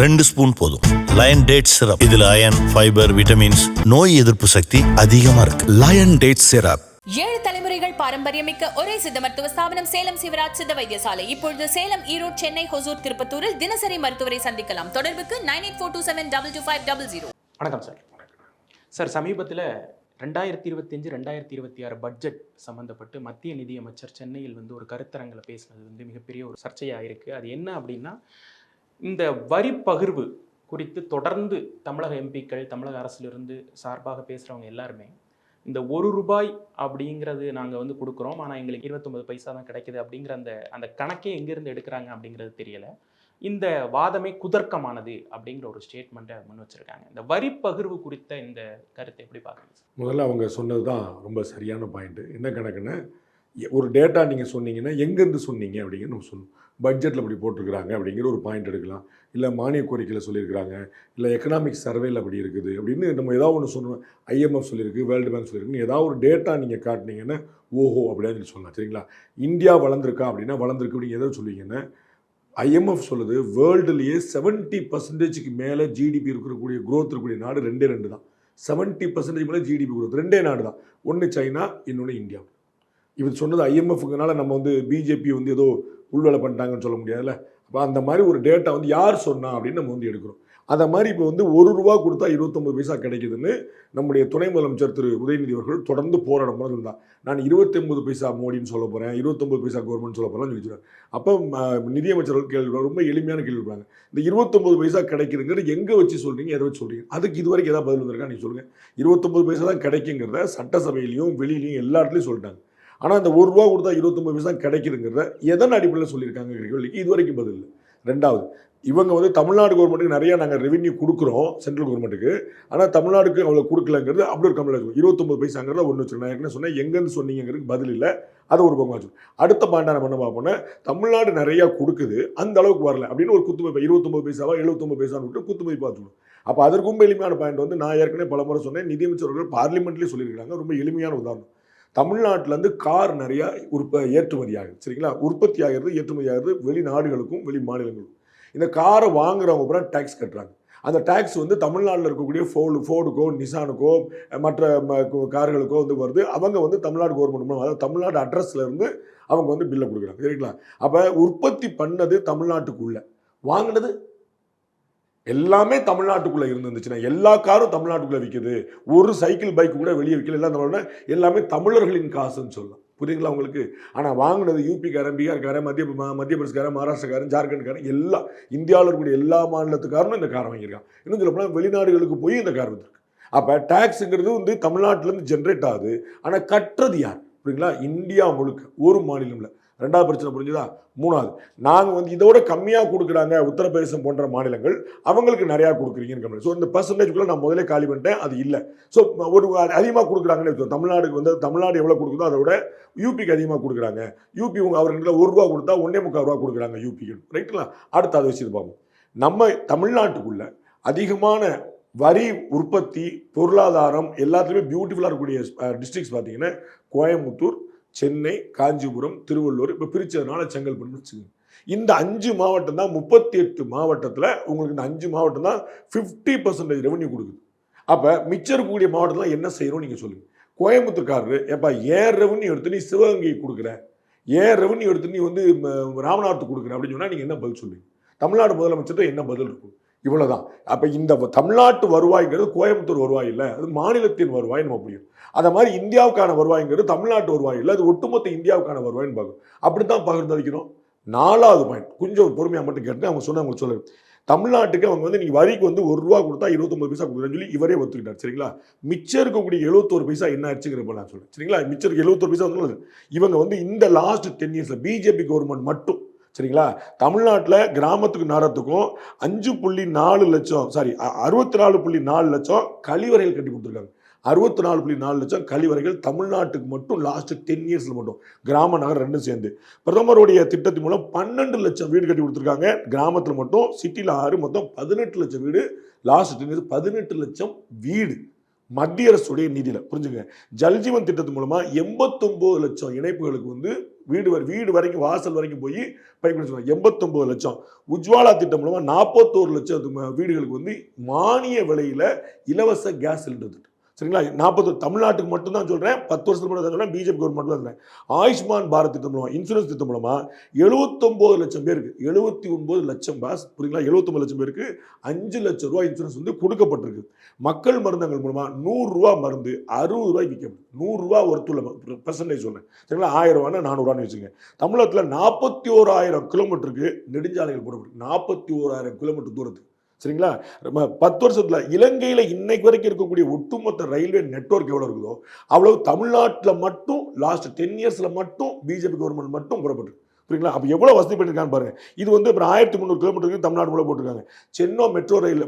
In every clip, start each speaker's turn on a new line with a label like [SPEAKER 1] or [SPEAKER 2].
[SPEAKER 1] 2 spoon போதும். Lion date syrup. இதுல iron, fibre, vitamins, நோய் எதிர்ப்பு சக்தி அதிகமா இருக்கு. Line date syrup.
[SPEAKER 2] 7 தலைமுறைகள் பாரம்பரியமிக்க ஒரே சித்த மருத்துவ ஸ்தாபனம் சேலம் சிவராஜ் சித்த வைத்தியசாலை. இப்பொழுது சேலம், ஈரோடு, சென்னை, ஹொசூர், திருப்பத்தூரில் தினசரி மருத்துவரை சந்திக்கலாம். தொடர்புக்கு 9842722500.
[SPEAKER 3] வணக்கம் சார். சார், சமீபத்தில் 2025-2026 பட்ஜெட் சம்மந்தப்பட்டு மத்திய நிதியமைச்சர் சென்னையில் ஒரு கருத்தரங்கில் பேசினது மிகப்பெரிய ஒரு சர்ச்சையாக இருக்குது. அது என்ன அப்படின்னா, இந்த வரி பகிர்வு குறித்து தொடர்ந்து தமிழக எம்பிக்கள், தமிழக அரசிலிருந்து சார்பாக பேசுகிறவங்க எல்லாருமே இந்த ₹1 அப்படிங்கிறது நாங்கள் கொடுக்குறோம், ஆனால் எங்களுக்கு 29 பைசா தான் கிடைக்குது அப்படிங்கிற அந்த கணக்கே எங்கேருந்து எடுக்கிறாங்க அப்படிங்கிறது தெரியலை. இந்த வாதமே குதர்க்கமானது அப்படிங்கிற ஒரு ஸ்டேட்மெண்ட்டை முன் வச்சுருக்காங்க. இந்த வரி பகிர்வு குறித்த இந்த கருத்தை எப்படி பார்க்குறீங்க?
[SPEAKER 4] முதல்ல அவங்க சொன்னது தான் ரொம்ப சரியான பாயிண்ட்டு. என்ன கணக்குன்னு, ஒரு டேட்டா நீங்கள் சொன்னீங்கன்னா எங்கேருந்து சொன்னீங்க அப்படிங்கிற நம்ம சொல்லணும். பட்ஜெட்டில் இப்படி போட்டிருக்கிறாங்க அப்படிங்கிற ஒரு பாயிண்ட் எடுக்கலாம், இல்லை மானிய கோரிக்கையில் சொல்லியிருக்கிறாங்க, இல்லை எக்கனாமிக் சர்வேயில் அப்படி இருக்குது அப்படின்னு நம்ம ஏதாவது ஒன்று சொல்லணும். ஐஎம்எஃப் சொல்லியிருக்கு, வேர்ல்டு பேங்க் சொல்லியிருக்குன்னு ஏதாவது ஒரு டேட்டா நீங்கள் காட்டினீங்கன்னா ஓஹோ அப்படின்னு சொல்லலாம். சரிங்களா? இந்தியா வளர்ந்துருக்கா அப்படின்னா வளர்ந்துருக்கு அப்படின்னு எதாவது சொல்லுவீங்கன்னா, ஐஎம்எஃப் சொல்லுது வேர்ல்டுலேயே 70% மேலே ஜிடிபி இருக்கக்கூடிய க்ரோத் இருக்கக்கூடிய நாடு 2 தான். 70% மேலே ஜிடிபி க்ரோத் 2 நாடு தான். ஒன்று சைனா, இன்னொன்று இந்தியா. இவர் சொன்னது ஐஎம்எஃப்னால நம்ம பிஜேபி ஏதோ உள்வேலை பண்ணிட்டாங்கன்னு சொல்ல முடியாதுல்ல. அப்போ அந்த மாதிரி ஒரு டேட்டா யார் சொன்னா அப்படின்னு நம்ம எடுக்கிறோம். அந்த மாதிரி இப்போ ₹1 கொடுத்தா 29 பைசா கிடைக்குதுன்னு நம்முடைய துணை முதலமைச்சர் திரு உதயநிதி அவர்கள் தொடர்ந்து போராடும் போது இருந்தால், நான் 29 பைசா மோடின்னு சொல்ல போகிறேன், 29 பைசா கவர்மெண்ட் சொல்ல போகிறேன்னு சொல்லிச்சுருவார். அப்போ நிதியமைச்சர்கள் கேள்வி ரொம்ப எளிமையான கேள்வி இருப்பாங்க. இந்த 29 பைசா கிடைக்குதுங்கிறது எங்கே வச்சு சொல்கிறீங்க, எதை வச்சு சொல்கிறீங்க? அதுக்கு இது வரைக்கும் எதாவது பதில் வந்திருக்கா நீங்கள் சொல்லுங்கள். 29 பைசா தான் கிடைக்குங்கிறத சட்டசபையிலையும் வெளியிலையும் எல்லா இடத்துலையும் சொல்லிட்டாங்க. ஆனால் அந்த ₹1 கொடுத்தா 29 பைசா கிடைக்குதுங்கிறத எதன் அடிப்படையில் சொல்லியிருக்காங்க கேள்விக்கு இது வரைக்கும் பதில் இல்லை. ரெண்டாவது, இவங்க தமிழ்நாடு கவர்மெண்ட்டுக்கு நிறையா நாங்கள் ரெவென்யூ கொடுக்குறோம் சென்ட்ரல் கவர்மெண்ட்டுக்கு, ஆனால் தமிழ்நாடுக்கு அவ்வளோ கொடுக்கலங்கிறது அப்படி ஒரு கம்மியாக இருக்கும். 29 பைசாங்கிறத ஒன்று வச்சுருக்கேன். நான் ஏற்கனவே சொன்னேன், எங்கேருந்து சொன்னீங்கிறதுக்கு பதில் இல்லை. அதை ஒரு பக்கம் வச்சுருக்கோம். அடுத்த பாயிண்ட் நம்ம என்ன பார்ப்போம்னா, தமிழ்நாடு நிறையா கொடுக்குது, அந்த அளவுக்கு வரல அப்படின்னு ஒரு குத்துமதிப்பு 29 பைசாவா 79 பைசான்னு விட்டு குத்துமதிப்பாக வச்சுக்கணும். அப்போ அதற்கு ரொம்ப எளிமையான பாயிண்ட் நான் ஏற்கனவே பல முறை சொன்னேன், நிதியமைச்சர்கள் பார்லிமெண்ட்லேயே சொல்லியிருக்காங்க. ரொம்ப எளிமையான உதாரணம், தமிழ்நாட்டிலேருந்து கார் நிறையா ஏற்றுமதி ஆகுது. சரிங்களா? உற்பத்தி ஆகிறது, ஏற்றுமதி ஆகிறது வெளிநாடுகளுக்கும் வெளி மாநிலங்களுக்கும். இந்த காரை வாங்குறவங்க பூரா டேக்ஸ் கட்டுறாங்க. அந்த டேக்ஸ் தமிழ்நாட்டில் இருக்கக்கூடிய ஃபோர்டுக்கோ, நிசானுக்கோ, மற்ற கார்களுக்கோ வருது. அவங்க தமிழ்நாடு கவர்மெண்ட், அதாவது தமிழ்நாடு அட்ரஸ்லேருந்து அவங்க பில்லை கொடுக்குறாங்க. சரிங்களா? அப்போ உற்பத்தி பண்ணது தமிழ்நாட்டுக்குள்ளே, வாங்கினது எல்லாமே தமிழ்நாட்டுக்குள்ளே இருந்துச்சுன்னா, எல்லா காரும் தமிழ்நாட்டுக்குள்ளே விற்கிது, ஒரு சைக்கிள் பைக் கூட வெளியே விற்கல, எல்லாம் எல்லாமே தமிழர்களின் காசுன்னு சொல்லலாம். புரியுதுங்களா உங்களுக்கு? ஆனால் வாங்கினது யூபிக்காரன், பீகார்காரன், மத்திய பிரதேசக்காரன், மகாராஷ்டிரக்காரன், ஜார்க்கண்ட்காரன், எல்லா இந்தியாவில் இருக்கக்கூடிய எல்லா மாநிலத்துக்காரனும் இந்த காரை வாங்கியிருக்கான். இன்னும் சொல்ல போனால் வெளிநாடுகளுக்கு போய் இந்த கார் வந்துருக்கு. அப்போ டேக்ஸுங்கிறது தமிழ்நாட்டிலேருந்து ஜென்ரேட் ஆகுது. ஆனால் கட்டுறது யார்? புரியுங்களா? இந்தியா முழுக்க ஒரு மாநிலம்ல. ரெண்டாவது பிரச்சனை புரிஞ்சுதா? மூணாவது, நாங்கள் இதோட கம்மியாக கொடுக்குறாங்க உத்தரப்பிரதேசம் போன்ற மாநிலங்கள், அவங்களுக்கு நிறையா கொடுக்குறீங்கன்னு கம்மி. ஸோ இந்த பர்சன்டேஜ்குள்ளே நான் முதலே காலி பண்ணிட்டேன், அது இல்லை. ஸோ ஒரு அதிகமாக கொடுக்குறாங்கன்னு தமிழ்நாடுக்கு தமிழ்நாடு எவ்வளோ கொடுக்குதோ அதை விட யூபிக்கு அதிகமாக கொடுக்குறாங்க. யூபி அவர்கிட்ட ₹1 கொடுத்தா ₹1.25 கொடுக்குறாங்க யூபிக்கு. ரைட்டுங்களா? அடுத்து அதை வச்சு பார்ப்போம். நம்ம தமிழ்நாட்டுக்குள்ள அதிகமான வரி உற்பத்தி, பொருளாதாரம் எல்லாத்துலேயுமே பியூட்டிஃபுல்லாக இருக்கக்கூடிய டிஸ்ட்ரிக்ஸ் பார்த்தீங்கன்னா கோயம்புத்தூர், சென்னை, காஞ்சிபுரம், திருவள்ளூர், இப்போ பிரித்ததுனால செங்கல்பட்டு வச்சுக்கோங்க. இந்த 5 மாவட்டம் தான் 38 மாவட்டத்தில் உங்களுக்கு இந்த 5 மாவட்டம் தான் 50% ரெவன்யூ கொடுக்குது. அப்போ மிச்சம் இருக்கக்கூடிய மாவட்டத்தில் என்ன செய்யணும் நீங்கள் சொல்லுங்கள். கோயம்புத்தூர்காரரு, எப்பா ஏன் ரெவன்யூ எடுத்து நீ சிவகங்கை கொடுக்குற, ஏன் ரெவன்யூ எடுத்து நீ ராமநாதத்துக்கு கொடுக்குற அப்படின்னு சொன்னால் நீங்கள் என்ன பதில் சொல்லுவீங்க? தமிழ்நாடு முதலமைச்சர்கிட்ட என்ன பதில் இருக்கும்? இவ்வளோதான். அப்போ இந்த தமிழ்நாட்டு வருவாய்ங்கிறது கோயம்புத்தூர் வருவாய் இல்லை, அது மாநிலத்தின் வருவாய் நம்ம முடியும். அதை மாதிரி இந்தியாவுக்கான வருவாய்ங்கிறது தமிழ்நாட்டு வருவாய் இல்லை, அது ஒட்டுமொத்த இந்தியாவுக்கான வருவாய்னு பார்க்கும். அப்படித்தான் பகிர்ந்தளிக்கணும். 4வது பாயிண்ட் கொஞ்சம் பொறுமையாக மட்டும் கேட்டு அவங்க சொன்னவங்க சொல்லுங்க. தமிழ்நாட்டுக்கு அவங்க நீங்கள் வரிக்கு ₹1 கொடுத்தா 29 பைசா கொடுக்குறேன்னு சொல்லி இவரே ஒத்துக்கிட்டார். சரிங்களா? மிச்சம் இருக்கக்கூடிய 71 பைசா என்ன ஆச்சுங்கிறப்ப நான் சொல்றேன். சரிங்களா? மிச்சம் 71 பைசா இவங்க இந்த லாஸ்ட் 10 இயர்ஸில் பிஜேபி கவர்மெண்ட் மட்டும், சரிங்களா, தமிழ்நாட்டில் கிராமத்துக்கு நகரத்துக்கும் 5.4 லட்சம் 64.4 லட்சம் கழிவறைகள் கட்டி கொடுத்துருக்காங்க. 64.4 லட்சம் கழிவறைகள் தமிழ்நாட்டுக்கு மட்டும் லாஸ்ட் 10 இயர்ஸில் மட்டும், கிராம நகர் ரெண்டும் சேர்ந்து. பிரதமருடைய திட்டத்தின் மூலம் 12 லட்சம் வீடு கட்டி கொடுத்துருக்காங்க கிராமத்தில் மட்டும். சிட்டியில் 6, மொத்தம் 18 லட்சம் வீடு லாஸ்ட் 10 இயர்ஸ். 18 லட்சம் வீடு மத்திய அரசுடைய நிதியில புரிஞ்சுங்க. ஜல்ஜீவன் திட்டத்து மூலமா 89 லட்சம் இணைப்புகளுக்கு வந்து வீடு வரைக்கும் வாசல் வரைக்கும் போய் பைப் சொல்லுவாங்க. 89 லட்சம். உஜ்வாலா திட்டம் மூலமா 41 லட்சம் வீடுகளுக்கு வந்து மானிய விலையில இலவச கேஸ் சிலிண்டர் திட்டம். சரிங்களா? 40 தமிழ்நாட்டுக்கு மட்டும் தான் சொல்றேன், 10 வருஷத்துக்கு மட்டும் தான் சொல்றேன், பிஜேபி கவர்மெண்ட் தான் சொல்றேன். ஆயுஷ்மான் பாரத் திட்டம் மூலமா, இன்சூரன்ஸ் திட்டம் மூலமா 79 லட்சம் பேருக்கு 79 லட்சம் பாஸ் புரியுங்களா? 79 லட்சம் பேருக்கு 5 லட்சம் ரூபாய் இன்சூரன்ஸ் வந்து கொடுக்கப்பட்டிருக்கு. மக்கள் மருந்தகங்கள் மூலமா 100 ரூபா மருந்து 60 ரூபாய் விற்கப்படும். 100 ரூபா ஒருத்துள்ள பெர்சன்டேஜ் சொல்றேன். சரிங்களா? 1000 ரூபான்னா 400 ரூபான்னு வச்சுங்க. தமிழகத்தில் 41,000 கிலோமீட்டருக்கு நெடுஞ்சாலைகள் போடப்படும். 41,000 கிலோமீட்டர் தூரத்துக்கு. சரிங்களா? 10 வருஷத்துல இலங்கையில இன்னைக்கு வரைக்கும் இருக்கக்கூடிய ஒட்டுமொத்த ரயில்வே நெட்வொர்க் எவ்வளவு இருக்குதோ அவ்வளவு தமிழ்நாட்டில் மட்டும் லாஸ்ட் 10 இயர்ஸ்ல மட்டும் பிஜேபி கவர்மெண்ட் மட்டும் போடப்பட்டு. புரியுங்களா? அப்ப எவ்வளவு வசதி பண்ணிருக்கான்னு பாருங்க. இது வந்து 1300 கிலோமீட்டருக்கு தமிழ்நாடு கூட போட்டிருக்காங்க. சென்னை மெட்ரோ ரயில்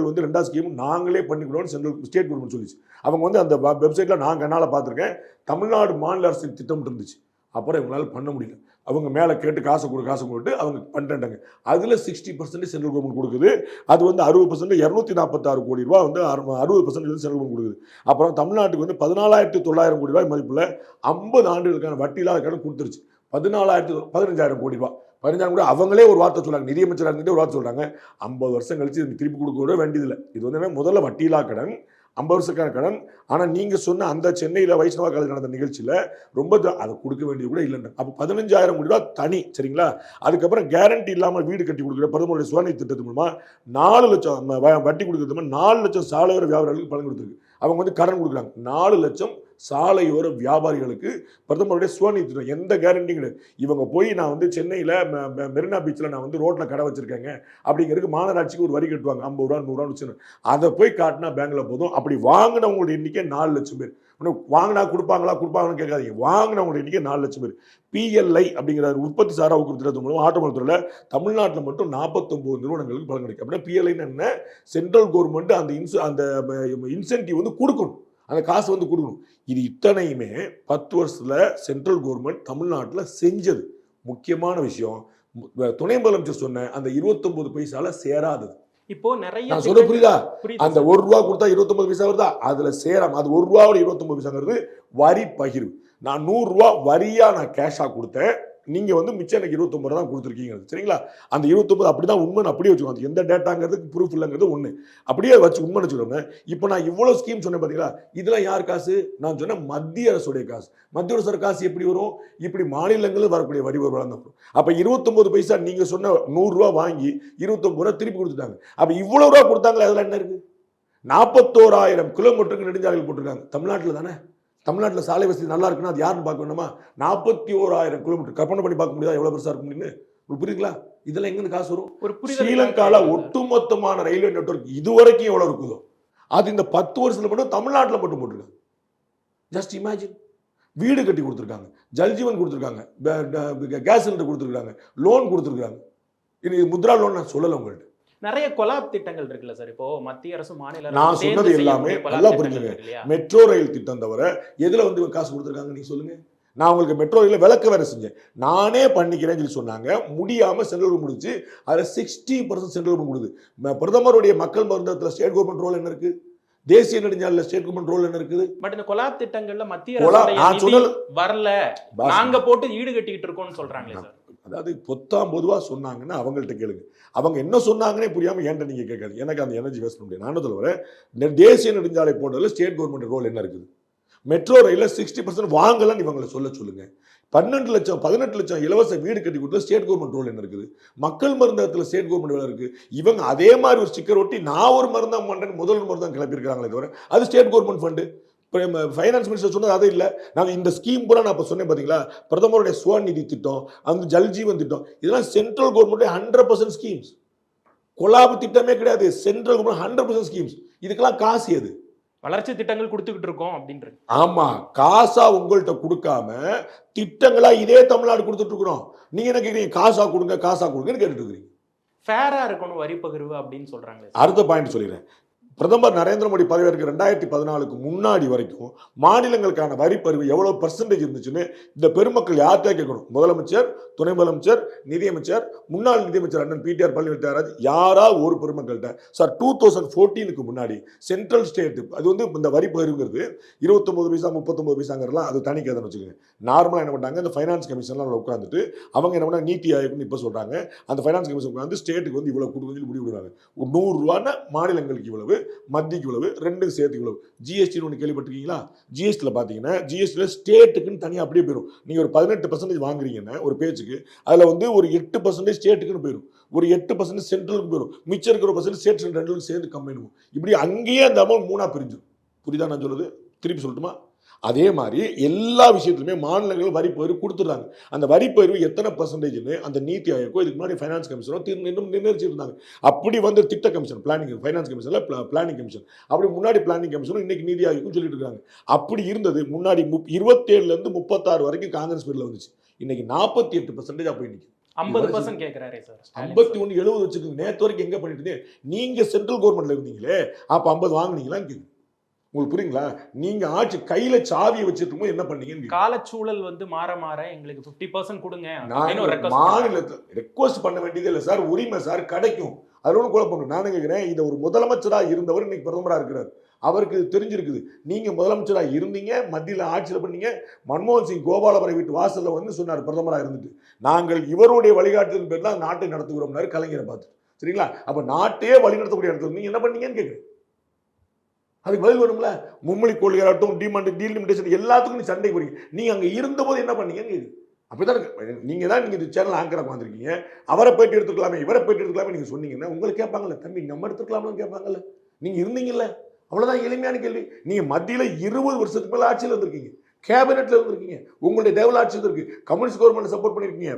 [SPEAKER 4] வந்து 2வது ஸ்கீம் நாங்களே பண்ணிக்கிறோம் ஸ்டேட் கவர்மெண்ட் சொல்லிச்சு. அவங்க வந்து அந்த வெப்சைட்ல நான் கண்ணால பார்த்திருக்கேன். தமிழ்நாடு மாநில அரசின் திட்டம் இருந்துச்சு. அப்புறம் இவங்களால பண்ண முடியல. அவங்க மேலே கேட்டு காசு கொடுத்து அவங்க பண்ணிட்டாங்க. அதில் 60% சென்ட்ரல் கவர்மெண்ட் கொடுக்குது. அது வந்து 60% 246 கோடி ரூபா வந்து 60% சென்ட்ரல் கவர்மெண்ட் கொடுக்குது. அப்புறம் தமிழ்நாட்டுக்கு வந்து 14,900 கோடி ரூபாய் மதிப்பில் 50 ஆண்டுகளுக்கான வட்டியில்லாத கடன் கொடுத்துருச்சு. 15,000 கோடி ரூபா. 15,000 கோடி அவங்களே ஒரு வார்த்தை சொல்றாங்க. நிதியமைச்சராக இருந்துட்டு ஒரு வார்த்தை சொல்றாங்க, 50 வருஷம் கழிச்சு திருப்பி கொடுக்க வேண்டியதில்லை. இது வந்து முதல்ல வட்டியில்லா கடன், 50 வருஷக்கான கடன். ஆனால் நீங்கள் சொன்ன அந்த சென்னையில் வைஷ்ணவா காலேஜ் நடந்த நிகழ்ச்சியில் ரொம்ப அதை கொடுக்க வேண்டியது கூட இல்லைன்னு. அப்போ 15,000 கோடி ரூபா தனி. சரிங்களா? அதுக்கப்புறம் கேரண்டி இல்லாமல் வீடு கட்டி கொடுக்குற பிரதமருடைய சுவாநிதி திட்டத்து மூலமா 4 லட்சம் வட்டி கொடுக்குறது 4 லட்சம் சாலையோர வியாபாரிகளுக்கு பலன் கொடுத்துருக்கு. அவங்க வந்து கடன் கொடுக்குறாங்க. 4 லட்சம் சாலையோர வியாபாரிகளுக்கு பிரதமருடைய சுவாநிதி திட்டம். எந்த கேரண்டியும் கிடையாது. இவங்க போய் நான் வந்து சென்னையில் மெரினா பீச்சில் நான் வந்து ரோட்டில் கடை வச்சிருக்கேங்க அப்படிங்கிறதுக்கு மாநகராட்சிக்கு ஒரு வரி கட்டுவாங்க. 50 ரூபா 100 ரூபான்னு வச்சு அதை போய் காட்டினா பேங்க்ல போதும். அப்படி வாங்கினவங்களுடைய எண்ணிக்கை 4 லட்சம் பேர். வாங்கினா கொடுப்பாங்கன்னு கேட்காதீங்க. வாங்கினவங்களுடைய எண்ணிக்கை 4 லட்சம் பேர். PLI அப்படிங்கிற உற்பத்தி சாரா ஊக்குவிப்பு திட்டத்தின் மூலம் ஆட்டோமொபைல் துறையில் தமிழ்நாட்டில் மட்டும் 49 நிறுவனங்களுக்கு பலன் கிடைக்கும். அப்படின்னா PLIன்னு என்ன? சென்ட்ரல் கவர்மெண்ட் அந்த இன்சென்டிவ் வந்து கொடுக்கணும். அந்த காசு வந்து கொடுக்கணும். இது இத்தனையுமே 10 வருஷத்துல சென்ட்ரல் கவர்மெண்ட் தமிழ்நாட்டில் செஞ்சது. முக்கியமான விஷயம், துணை முதலமைச்சர் சொன்ன அந்த 29 பைசால சேராதது.
[SPEAKER 3] இப்போ நிறைய
[SPEAKER 4] நான் சொல்ல புரியுதா? அந்த 1 ரூபா கொடுத்தா 29 பைசா வருதா? அதுல சேராம அது 1 ரூபாவோட 29 பைசாங்கிறது வரி பகிர்வு. நான் 100 ரூபா வரியா நான் கேஷா கொடுத்தேன், நீங்க வந்து மிச்சம் எனக்கு 29 ரூபா தான் கொடுத்துருக்கீங்க. சரிங்களா? அந்த 29 அப்படிதான் உண்மை அப்படியே வச்சுக்கோங்க. எந்த டேட்டாங்கிறதுக்கு ப்ரூஃப் இல்லைங்கிறது ஒண்ணு. அப்படியே வச்சு உண்மை வச்சுக்கோங்க. இப்போ நான் இவ்வளவு ஸ்கீம் சொன்னேன் பாத்தீங்களா? இதெல்லாம் யார் காசு? நான் சொன்ன மத்திய அரசுடைய காசு. மத்திய அரசு காசு எப்படி வரும்? இப்படி மாநிலங்களில் வரக்கூடிய வரி வருவாங்க தான் வரும். அப்ப 29 பைசா நீங்க சொன்ன 100 ரூபா வாங்கி 29 ரூபா திருப்பி கொடுத்துட்டாங்க. அப்ப இவ்வளவு ரூபா கொடுத்தாங்களே, அதுல என்ன இருக்கு? 41,000 கிலோமீட்டருக்கு நெடுஞ்சாலைகள் போட்டிருக்காங்க. தமிழ்நாட்டில் தானே. தமிழ்நாட்டில் சாலை வசதி நல்லா இருக்குன்னா அது யாருன்னு பார்க்க வேணுமா? 41,000 கிலோமீட்டர் கற்பனை பண்ணி பார்க்க முடியாது எவ்வளவு பெருசா இருக்கும் அப்படின்னு. புரியுதுங்களா? இதெல்லாம் எங்க காசு வரும்? ஸ்ரீலங்கால ஒட்டுமொத்தமான ரயில்வே நெட்வொர்க் இதுவரைக்கும் எவ்வளவு இருக்குதோ அது இந்த 10 வருஷத்துல மட்டும் தமிழ்நாட்டில் மட்டும் போட்டிருக்காங்க. Just imagine. வீடு கட்டி கொடுத்துருக்காங்க, ஜல்ஜீவன் கொடுத்துருக்காங்க, கேஸ் சிலிண்டர் கொடுத்துருக்காங்க, லோன் கொடுத்துருக்காங்க. இது முத்ரா லோன் நான் சொல்லலை உங்கள்கிட்ட.
[SPEAKER 3] நிறைய கொலாப் திட்டங்கள் இருக்குல்ல சார். இப்போ மத்திய அரசு மாநில
[SPEAKER 4] நான் சொன்னது எல்லாமே நல்லா புரிஞ்சுங்க. மெட்ரோ ரயில் திட்டம் தவிர எதுல வந்து காசு கொடுத்துருக்காங்க நீங்க சொல்லுங்க. நான் உங்களுக்கு மெட்ரோ ரயில விளக்க வேற செஞ்சேன். நானே பண்ணிக்கிறேன்னு சொல்லி சொன்னாங்க. முடியாம சென்ட்ரல் கவர்மெண்ட் கொடுத்து அதுல 60% சென்ட்ரல் கவர்மெண்ட் கொடுக்குது. பிரதமருடைய மக்கள் மருந்தகத்துல ஸ்டேட் கவர்மெண்ட் ரோல் என்ன இருக்கு? தேசிய நெடுஞ்சாலையில ஸ்டேட் கவர்மெண்ட் ரோல் என்ன இருக்குது?
[SPEAKER 3] பட் இந்த கொலாப் திட்டங்கள்ல மத்திய அரசு வரல, நாங்க போட்டு ஈடு கட்டிக்கிட்டு இருக்கோம்னு சொல்றாங்களே சார்.
[SPEAKER 4] அதாவது பொதுவா சொன்னாங்கன்னா அவங்கள்ட்ட கேளுங்க. அவங்க என்ன சொன்னாங்கன்னே புரியாம ஏன்ட்ட நீங்க கேட்காது. எனக்கு அந்த எனர்ஜி வேஸ்ட் பண்ண முடியாது. நான் சொல்ல வரேன், தேசிய நெடுஞ்சாலை போன்றதுல ஸ்டேட் கவர்மெண்ட் ரோல் என்ன இருக்குது? மெட்ரோ ரயில 60% வாங்கலன்னு இவங்களை சொல்லுங்க. 12 லட்சம் 18 லட்சம் இலவச வீடு கட்டி கொடுத்தா ஸ்டேட் கவர்மெண்ட் ரோல் என்ன இருக்குது? மக்கள் மருந்தகத்தில் ஸ்டேட் கவர்மெண்ட் வேலை இருக்கு. இவங்க அதே மாதிரி ஒரு ஸ்டிக்கர் ஒட்டி நான் ஒரு மருந்தகம் பண்றேன் முதல் மருந்தகம் கிளப்பியிருக்காங்களே தவிர அது state government fund. Finance minister சொன்னது அது இல்லை. நாங்கள் இந்த ஸ்கீம் கூட நான் இப்போ சொன்னேன் பார்த்தீங்களா? பிரதமருடைய சுவநிதி திட்டம், அந்த ஜல்ஜீவன் திட்டம், இதெல்லாம் சென்ட்ரல் கவர்மெண்ட் 100% ஸ்கீம்ஸ். கொலாபு திட்டமே கிடையாது. Central government 100% schemes. இதுக்கெல்லாம் காசு எது?
[SPEAKER 3] வளர்ச்சி திட்டங்கள் கொடுத்துக்கிட்டு இருக்கோம் அப்படின்றது.
[SPEAKER 4] ஆமா, காசா உங்கள்கிட்ட கொடுக்காம திட்டங்களா இதே தமிழ்நாடு கொடுத்துட்டு இருக்கிறோம். நீங்க என்ன கேட்குறீங்க? காசா கொடுங்கன்னு கேட்டுட்டு இருக்கிறீங்க.
[SPEAKER 3] ஃபேரா இருக்கணும் வரி பகிர்வு அப்படின்னு சொல்றாங்க.
[SPEAKER 4] அடுத்த பாயிண்ட் சொல்லிடுறேன். பிரதமர் நரேந்திர மோடி பதவியேற்க 2014க்கு முன்னாடி வரைக்கும் மாநிலங்களுக்கான வரி பதிவு எவ்வளவு பர்சன்டேஜ் இருந்துச்சுன்னு இந்த பெருமக்கள் யார்கிட்ட கேட்கணும்? முதலமைச்சர், துணை முதலமைச்சர், நிதியமைச்சர், முன்னாள் நிதியமைச்சர் அண்ணன் பிடிஆர் பழனிவேல், யாரா ஒரு பெருமக்கள்கிட்ட சார் 2014க்கு முன்னாடி சென்ட்ரல் ஸ்டேட் அது வந்து இந்த வரி பதிவுங்கிறது 29 பைசா 39 பைசாங்கிறலாம் அது தனி கதைன்னு வச்சுக்கோங்க. நார்மலாக என்ன பண்ணாங்க, இந்த ஃபைனான்ஸ் கமிஷன்லாம் உட்காந்துட்டு அவங்க என்ன பண்ணாங்க, நீத்தி ஆயோக்னு இப்போ சொல்றாங்க, அந்த ஃபைனான்ஸ் கமிஷன் உட்காந்து ஸ்டேட்டுக்கு வந்து இவ்வளவு கொடுக்குன்னு முடிவு விடுறாங்க. 100 ரூபான்னா மாநிலங்களுக்கு இவ்வளவு, மத்திக்கு இவ்வளவு, ரெண்டும் சேர்த்து இவ்வளவு. ஜிஎஸ்டின்னு ஒன்று கேள்விப்பட்டிருக்கீங்களா? ஜிஎஸ்டியில் பார்த்தீங்கன்னா ஜிஎஸ்டியில் ஸ்டேட்டுக்குன்னு தனியாக அப்படியே போயிடும். நீங்கள் ஒரு 18% வாங்குறீங்கன்னா ஒரு பேச்சுக்கு, அதில் வந்து ஒரு 8% ஸ்டேட்டுக்குன்னு போயிடும், ஒரு 8% சென்ட்ரலுக்கு போயிடும், மிச்சம் இருக்கிற பர்சன்ட் ஸ்டேட் சென்ட்ரல் ரெண்டுக்கும் சேர்ந்து கம்பைன் பண்ணுவோம். இப்படி அங்கேயே அந்த அமௌண்ட் 3ஆக பிரிஞ்சிடும். புரியுதா நான் சொல்றது? திருப்பி சொல்லட்டுமா? அதே மாதிரி எல்லா விஷயத்துலையுமே மாநிலங்கள் வரி பகிர்வு கொடுத்துருந்தாங்க. அந்த வரி பகிர்வு எத்தனை பர்சன்டேஜ்னு அந்த நீத்தி ஆயோக்கோ இதுக்கு முன்னாடி ஃபைனான்ஸ் கமிஷனோ நிர்ணயிச்சிருந்தாங்க. அப்படி வந்து திட்ட கமிஷன், பிளானிங், ஃபைனான்ஸ் கமிஷன்ல பிளானிங் கமிஷன், அப்படி முன்னாடி பிளானிங் கமிஷனும் இன்னைக்கு நீதி ஆயோக்கும் சொல்லிட்டு இருக்காங்க. அப்படி இருந்தது முன்னாடி 27லேருந்து 36 வரைக்கும் காங்கிரஸ் பேர்ல வந்துச்சு. இன்னைக்கு 48% போய் நிற்கும்.
[SPEAKER 3] 50% கேட்கிறாரே சார்.
[SPEAKER 4] 51 70 வச்சுக்கோங்க. நேற்று வரைக்கும் எங்க பண்ணிட்டு இருந்தீங்க? நீங்க சென்ட்ரல் கவர்மெண்ட்ல இருந்தீங்களே, அப்ப 50 வாங்குனீங்களான்னு கேட்குது. உங்களுக்கு புரியுங்களா? நீங்க ஆட்சி கையில சாவியை வச்சிருக்கும் என்ன பண்ணீங்க?
[SPEAKER 3] காலச்சூழல் வந்து மாற மாற எங்களுக்கு 50% கொடுங்க.
[SPEAKER 4] மாநிலத்தில் ரெக்வஸ்ட் பண்ண வேண்டியது இல்லை சார், உரிமை சார், கிடைக்கும். அது ஒன்றும் குழப்பம். நானே கேட்கிறேன், இதை ஒரு முதலமைச்சராக இருந்தவர் இன்னைக்கு பிரதமராக இருக்கிறார், அவருக்கு தெரிஞ்சிருக்குது. நீங்க முதலமைச்சராக இருந்தீங்க, மத்தியில் ஆட்சியில் பண்ணீங்க. மன்மோகன் சிங் கோபாலபுரை வீட்டு வாசல்ல வந்து சொன்னார் பிரதமராக இருந்துட்டு, நாங்கள் இவருடைய வழிகாட்டுதலின் பேர் தான் நாட்டை நடத்துகிறோம்னாரு கலைஞரை பார்த்து. சரிங்களா? அப்ப நாட்டையே வழி நடத்தக்கூடிய இடத்துல நீங்க என்ன பண்ணீங்கன்னு கேட்குறேன். அதுக்கு பதில் வரும்ல. மும்மொழி கொள்கையாகட்டும், டீலிமிட்டேஷன் எல்லாத்துக்கும் நீ சண்டை போறீங்க. நீங்க அங்க இருந்தபோது என்ன பண்ணீங்கன்னு கேட்குது. அப்படிதான் நீங்க தான் இந்த சேனல் ஆங்கராக வந்திருக்கீங்க. அவரை போயிட்டு எடுத்துக்கலாமே, இவரை போயிட்டு எடுத்துக்கலாமே நீங்க சொன்னீங்கன்னா உங்களுக்கு கேட்பாங்கல்ல, தம்பி நம்ம எடுத்துக்கலாம்னு கேட்பாங்கல்ல. நீங்க இருந்தீங்கல்ல, அவ்வளவுதான் எளிமையான கேள்வி. நீங்க மத்தியில 20 வருஷத்துக்கு மேல ஆட்சியில் இருந்திருக்கீங்க, கேபினெட்ல இருந்திருக்கீங்க, உங்களுடைய டெவலப் ஆட்சி இருக்கு, கம்யூனிஸ்ட் கவர்மெண்ட் சப்போர்ட் பண்ணிருக்கீங்க,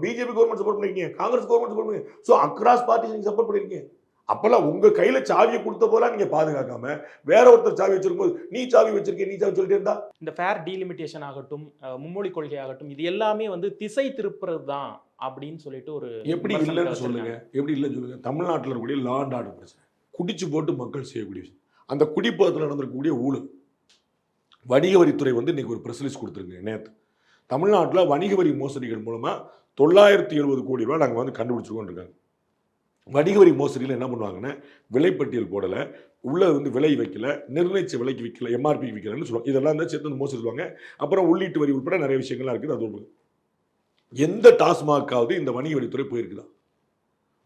[SPEAKER 4] பிஜேபி கவர்மெண்ட் சப்போர்ட் பண்ணிருக்கீங்க, காங்கிரஸ் கவர்மெண்ட் சப்போர்ட் பண்ணிருக்கீங்க. ஸோ அக்ராஸ் பார்ட்டி நீங்க சப்போர்ட் பண்ணிருக்கீங்க. அப்பெல்லாம் உங்க கையில சாவியை கொடுத்த போல நீங்க பாதுகாக்காம வேற ஒருத்தர் சாவி வச்சிருக்கும் போது நீ சாவி வச்சிருக்கீங்க, நீ சாவி சொல்லிட்டே இருந்தா.
[SPEAKER 3] இந்த ஃபேர் டீலிமிட்டேஷன் ஆகட்டும், மும்மொழி கொள்கை ஆகட்டும், இது எல்லாமே வந்து திசை திருப்புறது தான் அப்படின்னு சொல்லிட்டு ஒரு
[SPEAKER 4] எப்படி இல்லைன்னு சொல்லுங்க, எப்படி இல்லைன்னு சொல்லுங்க. தமிழ்நாட்டில் இருக்கக்கூடிய லா அண்ட் ஆர்டர் பிரச்சனை, குடிச்சு போட்டு மக்கள் செய்யக்கூடிய விஷயம், அந்த குடிப்பதத்தில் நடந்திருக்கக்கூடிய ஊழல். வணிக வரித்துறை வந்து இன்னைக்கு ஒரு ப்ரெஸ் ரிலீஸ் கொடுத்துருங்க. நேற்று தமிழ்நாட்டில் வணிக வரி மோசடிகள் மூலமா 970 கோடி ரூபாய் நாங்கள் வந்து கண்டுபிடிச்சிருக்கோம் இருக்காங்க. வணிக வரி மோசடியில் என்ன பண்ணுவாங்கன்னா, விலைப்பட்டியல் போடலை, உள்ள வந்து விலை வைக்கல, நிர்ணயிச்ச விலைக்கு விற்கல, எம்ஆர்பி விற்கலன்னு சொல்லுவாங்க. இதெல்லாம் தான் சேர்த்து மோசடி சொல்லுவாங்க. அப்புறம் உள்ளீட்டு வரி உட்பட நிறைய விஷயங்கள்லாம் இருக்குது. அது எந்த டாஸ்மாகாவது இந்த வணிக வரித்துறை போயிருக்குதா?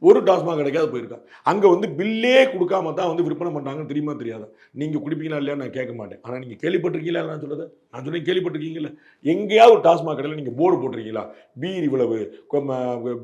[SPEAKER 4] ஒரு டாஸ்மாக் கிடைக்காது போயிருக்கா? அங்கே வந்து பில்லே கொடுக்காம தான் வந்து விற்பனை பண்ணுறாங்கன்னு தெரியுமா தெரியாதா? நீங்கள் குடிப்பீங்களா இல்லையா நான் கேட்க மாட்டேன். ஆனால் நீங்கள் கேள்விப்பட்டிருக்கீங்களா? நான் சொல்கிறது நான் சொன்னேன் கேள்விப்பட்டிருக்கீங்களா? எங்கேயாவது ஒரு டாஸ்மாக் கடையில் நீங்கள் போர்டு போட்டிருக்கீங்களா? பீர் இவ்வளவு,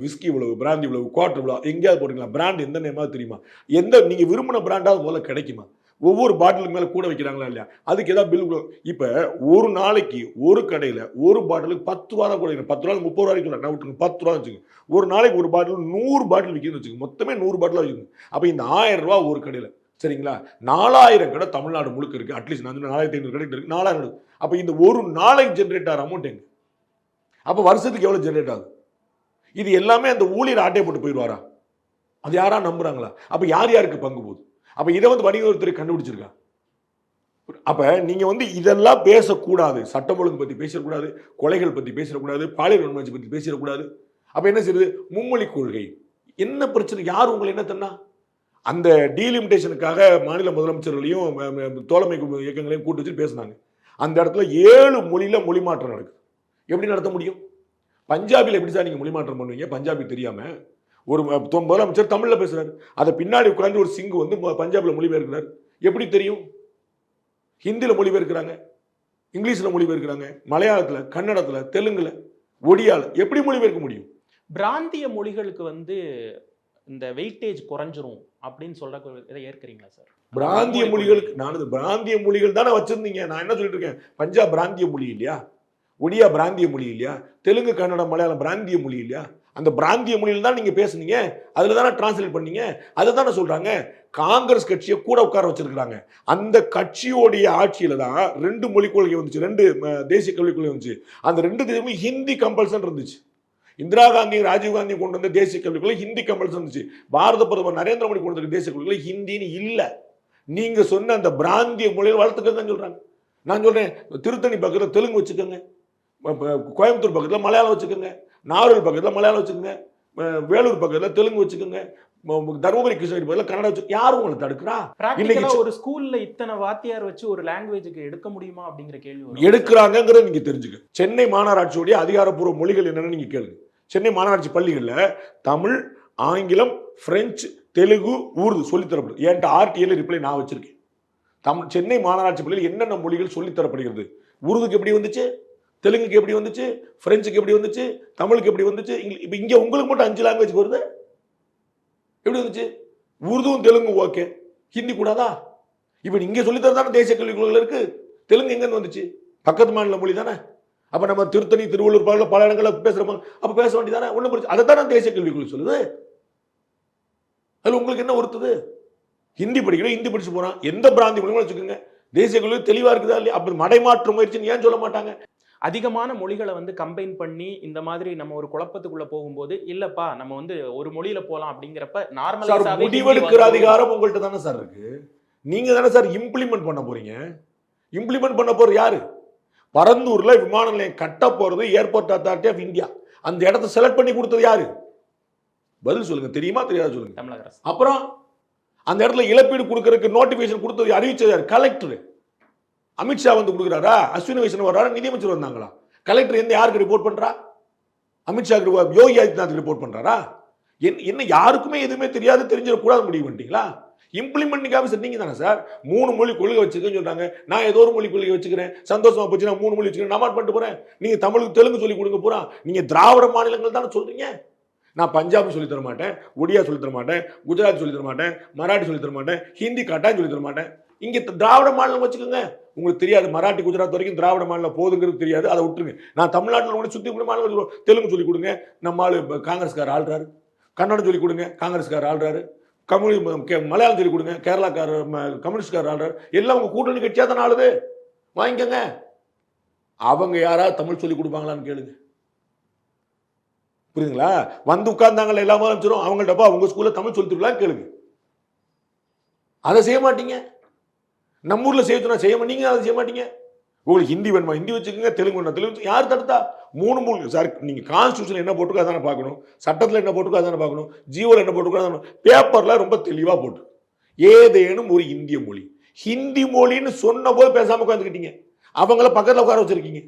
[SPEAKER 4] விஸ்கி இவ்வளவு, பிராந்தி இவ்வளவு, குவார்டர் இவ்வளவு, எங்கேயாவது போட்டிருக்கீங்களா? பிராண்ட் எந்த நேமாவது தெரியுமா? எந்த நீங்கள் விரும்பின பிராண்டாவது முதல்ல கிடைக்குமா? ஒவ்வொரு பாட்டிலுக்கு மேலே கூட வைக்கிறாங்களா இல்லையா? அதுக்கு ஏதாவது பில். இப்போ ஒரு நாளைக்கு ஒரு கடையில் ஒரு பாட்டிலுக்கு 10 ரூபா தான் கூட, 10 ரூபா 30 ரூபாய்க்கு சொல்ல நான் விட்டுருங்க, 10 ரூபா வச்சுக்கோங்க. ஒரு நாளைக்கு ஒரு பாட்டில் 100 பாட்டில் விற்கிதுன்னு வச்சுக்கோங்க, மொத்தமே 100 பாட்டிலாக வைக்கணும். அப்போ இந்த 1000 ரூபா ஒரு கடையில், சரிங்களா? 4000 கடை தமிழ்நாடு முழுக்க இருக்குது. அட்லீஸ்ட் நான் 4500 கடை இருக்குது, 4000. அப்போ இந்த ஒரு நாளைக்கு ஜென்ரேட் ஆகிற அமௌண்ட் எங்க? அப்போ வருஷத்துக்கு எவ்வளோ ஜென்ரேட் ஆகுது? இது எல்லாமே அந்த ஊழியர் ஆட்டையை போட்டு போயிடுவாரா? அது யாரா நம்புறாங்களா? அப்போ யார் யாருக்கு பங்கு போகுது? அப்ப இதை வந்து வணிக வரித்துறை கண்டுபிடிச்சிருக்கா? அப்ப நீங்க வந்து இதெல்லாம் பேசக்கூடாது. சட்டம் ஒழுங்கு பத்தி பேசக்கூடாது, கொலைகள் பத்தி பேசக்கூடாது, பாலியல் வன்முறை பத்தி பேசக்கூடாது. அப்ப என்ன செய்யுது? மும்மொழி கொள்கை என்ன பிரச்சனை? யார் உங்களை என்ன தன்னா? அந்த டீலிமிட்டேஷனுக்காக மாநில முதலமைச்சர்களையும் தோழமை இயக்கங்களையும் கூட்டு வச்சு பேசினாங்க. அந்த இடத்துல 7 மொழியில மொழி மாற்றம் நடக்குது. எப்படி நடத்த முடியும்? பஞ்சாபில் எப்படி சார் நீங்க மொழி மாற்றம் பண்ணுவீங்க? பஞ்சாபி தெரியாம ஒரு முதலமைச்சர் தமிழ்ல பேசுறாரு, அதை பின்னாடி உட்கார்ந்து ஒரு சிங்கு வந்து பஞ்சாப்ல மொழிபெயர்க்கிறார். எப்படி தெரியும்? ஹிந்தியில மொழிபெயர்க்கிறாங்க, இங்கிலீஷ்ல மொழிபெயர்க்கிறாங்க, மலையாளத்துல, கன்னடத்துல, தெலுங்குல, ஒடியால எப்படி மொழிபெயர்க்க முடியும்?
[SPEAKER 3] பிராந்திய மொழிகளுக்கு வந்து இந்த வெயிட்டேஜ் குறைஞ்சிரும் அப்படின்னு சொல்ற இதை ஏற்கிறீங்களா சார்?
[SPEAKER 4] பிராந்திய மொழிகளுக்கு நான் பிராந்திய மொழிகள் தானே வச்சிருந்தீங்க. நான் என்ன சொல்லிட்டு இருக்கேன்? பஞ்சாப் பிராந்திய மொழி இல்லையா? ஒடியா பிராந்திய மொழி இல்லையா? தெலுங்கு, கன்னடம், மலையாளம் பிராந்திய மொழி இல்லையா? அந்த பிராந்திய மொழியில் தான் நீங்க பேசுனீங்க, அதுல தானே டிரான்ஸ்லேட் பண்ணீங்க. அதை தானே சொல்றாங்க. காங்கிரஸ் கட்சியை கூட உட்கார வச்சிருக்காங்க. அந்த கட்சியோடைய ஆட்சியில தான் 2 மொழிக் கொள்கை வந்துச்சு, 2 தேசிய கல்விக் கொள்கை வந்துச்சு. அந்த 2 தேசியமும் ஹிந்தி கம்பல்சன் இருந்துச்சு. இந்திரா காந்தி, ராஜீவ் காந்தி கொண்டு வந்த தேசிய கல்விக் கொள்கை ஹிந்தி கம்பல்சன் இருந்துச்சு. பாரத பிரதமர் நரேந்திர மோடி கொண்டு வந்த தேசிய கல்விக் கொள்கை ஹிந்தின்னு இல்லை. நீங்க சொன்ன அந்த பிராந்திய மொழியை வளர்த்துக்கங்கன்னு சொல்றாங்க. நான் சொல்றேன், திருத்தணி பக்கத்தில் தெலுங்கு வச்சுக்கோங்க, கோயம்புத்தூர் பக்கத்தில் மலையாளம் வச்சுக்கோங்க, நாகூர் பக்கத்தில் மலையாளம் வச்சுக்கோங்க, வேலூர் பக்கத்தில் தெலுங்கு வச்சுக்கோங்க, தருமபுரி கிருஷ்ணகிரி பக்கத்தில் கன்னடம் வச்சு, யாரும் உங்களை தடுக்கிறா?
[SPEAKER 3] பிராக்டிகலா ஒரு ஸ்கூல்ல இத்தனை வாத்தியார் வச்சு ஒரு லாங்குவேஜுக்கு எடுக்க முடியுமா அப்படிங்கிற கேள்வி வரும்.
[SPEAKER 4] எடுக்கிறாங்கிறத நீங்க தெரிஞ்சுக்க. சென்னை மாநகராட்சியுடைய அதிகாரப்பூர்வ மொழிகள் என்னன்னு நீங்க கேளுங்க. சென்னை மாநகராட்சி பள்ளிகளில் தமிழ், ஆங்கிலம், பிரெஞ்சு, தெலுங்கு, உருது சொல்லித்தரப்படுது. என்கிட்ட ஆர்டிஎல் ரிப்ளை நான் வச்சிருக்கேன். சென்னை மாநகராட்சி பள்ளியில் என்னென்ன மொழிகள் சொல்லித்தரப்படுகிறது, உருதுக்கு எப்படி வந்துச்சு, தெலுங்குக்கு எப்படி வந்துச்சு, பிரெஞ்சுக்கு எப்படி வந்துச்சு, தமிழுக்கு எப்படி வந்துச்சு, இப்போ இங்கே உங்களுக்கு மட்டும் 5 லாங்குவேஜ் வருது, எப்படி வந்துச்சு? உருதுவும் தெலுங்கு ஓகே, ஹிந்தி கூடாதா? இப்போ இங்கே சொல்லித்தரதானே தேசிய கல்விக்குள்ள இருக்கு. தெலுங்கு எங்கேருந்து வந்துச்சு? பக்கத்து மாநில மொழி தானே. அப்போ நம்ம திருத்தணி, திருவள்ளூர் பல இடங்களில் பேசுகிறோம், அப்போ பேச வேண்டியதானே? ஒன்றும் பிரச்சனை, அதை தானே தேசிய கல்விக்குள்ள சொல்லுது. அதில் உங்களுக்கு என்ன ஒருத்தது? ஹிந்தி படிக்கிறோம், ஹிந்தி படிச்சு போறான், எந்த பிராந்தி மொழியும் வச்சுக்கோங்க, தேசிய கல்வி தெளிவா இருக்குதா இல்லையா? அப்ப மடைமாற்று முயற்சின்னு ஏன் சொல்ல மாட்டாங்க?
[SPEAKER 3] அதிகமான மொழிகளை வந்து கம்பைன் பண்ணி இந்த மாதிரி நம்ம ஒரு குழப்பத்துக்குள்ள போகும்போது, இல்லப்பா நம்ம வந்து ஒரு மொழியில போலாம் அப்படிங்கிறப்ப நார்மலா
[SPEAKER 4] முடிவெடுக்கிற அதிகாரம் உங்கள்கிட்ட தானே சார் இருக்கு. நீங்க தானே சார் இம்ப்ளிமெண்ட் பண்ண போறீங்க. இம்ப்ளிமெண்ட் பண்ண போறது யாரு? பரந்தூர்ல விமான நிலையம் கட்ட போறது ஏர்போர்ட் அத்தாரிட்டி ஆஃப் இந்தியா. அந்த இடத்தை செலக்ட் பண்ணி கொடுத்தது யாரு? பதில் சொல்லுங்க. தெரியுமா தெரியாது சொல்லுங்க.
[SPEAKER 3] தமிழக அரசு.
[SPEAKER 4] அப்புறம் அந்த இடத்துல இழப்பீடு கொடுக்கறதுக்கு நோட்டிபிகேஷன் கொடுத்தது, அறிவிச்சது யார்? கலெக்டர். அமித்ஷா வந்து கொடுக்குறாரா? அஸ்வினி வைஷ்ணவ் வர்றாரா? நிதியமைச்சர் வந்தாங்களா? கலெக்டர் எந்த யாருக்கு ரிப்போர்ட் பண்றா? அமித்ஷா யோகி ஆதித்யநாத் ரிப்போர்ட் பண்றாரா? என்ன யாருக்குமே எதுவுமே தெரியாது, தெரிஞ்சிடக்கூடாது முடிவு பண்ணிட்டீங்களா? இம்ப்ளிமெண்டிங் ஆஃபீஸர் நீங்க தானே சார். 3 மொழி கொள்கை வச்சுக்கன்னு சொல்றாங்க. நான் ஏதோ ஒரு மொழி கொள்கை வச்சுக்கிறேன், சந்தோஷமா போச்சு, நான் 3 மொழி வச்சுக்கிறேன், நான் பண்ணிட்டு போறேன். நீங்க தமிழுக்கு தெலுங்கு சொல்லி கொடுங்க போறா. நீங்க திராவிட மாநிலங்கள் தானே சொல்றீங்க. நான் பஞ்சாபி சொல்லி தர மாட்டேன், ஒடியா சொல்லி தர மாட்டேன், குஜராத் சொல்லி தர மாட்டேன், மராட்டி சொல்லி தர மாட்டேன், ஹிந்தி கட்டாயம் சொல்லி தர மாட்டேன். இங்க திராவிட மாநிலம் வச்சுக்கோங்க. உங்களுக்கு தெரியாது, மராட்டி குஜராத் வரைக்கும் திராவிட மாநிலம் போதுங்கிறது தெரியாது, அதை விட்டுருங்க. நான் தமிழ்நாட்டில் சுற்றி மாநிலம் தெலுங்கு சொல்லி கொடுங்க, நம்ம ஆளு காங்கிரஸ்கார் ஆள்றாரு. கன்னடம் சொல்லி கொடுங்க, காங்கிரஸ்கார் ஆள்றாரு. மலையாளம் சொல்லி கொடுங்க, கேரளாக்கார கம்யூனிஸ்ட்கார் ஆள்றாரு. எல்லாம் உங்க கூட்டணி கட்சியா தானே ஆளுது. வாங்கிக்கங்க. அவங்க யாராவது தமிழ் சொல்லி கொடுப்பாங்களான்னு கேளுங்க. புரியுதுங்களா? வந்து உட்கார்ந்தாங்கல்ல எல்லாமே ஆரம்பிச்சிடும். அவங்கள்ட்டப்பா உங்க ஸ்கூல்ல தமிழ் சொல்லிட்டுலாம் கேளுங்க. அதை செய்ய மாட்டீங்க. நம்ம ஊர்ல செய்ய மாட்டீங்க, அதை செய்ய மாட்டீங்க. உங்களுக்கு ஹிந்தி வேணுமா ஹிந்தி வச்சுக்கோங்க, தெலுங்கு வேணுமா தெலுங்கு. யார் தடுத்தா? 3 மொழி சார். நீங்க கான்ஸ்டியூஷன் என்ன போட்டுருக்கோ அதானே பார்க்கணும், சட்டத்தில் என்ன போட்டுருக்கோ அதானே பார்க்கணும், ஜீவோல என்ன போட்டுருக்கோ அதானே. பேப்பர்ல ரொம்ப தெளிவா போட்டு ஏதேனும் ஒரு இந்திய மொழி, ஹிந்தி மொழின்னு சொன்ன போது பேசாம உட்காந்துக்கிட்டீங்க. அவங்கள பக்கத்தில் உட்கார வச்சிருக்கீங்க.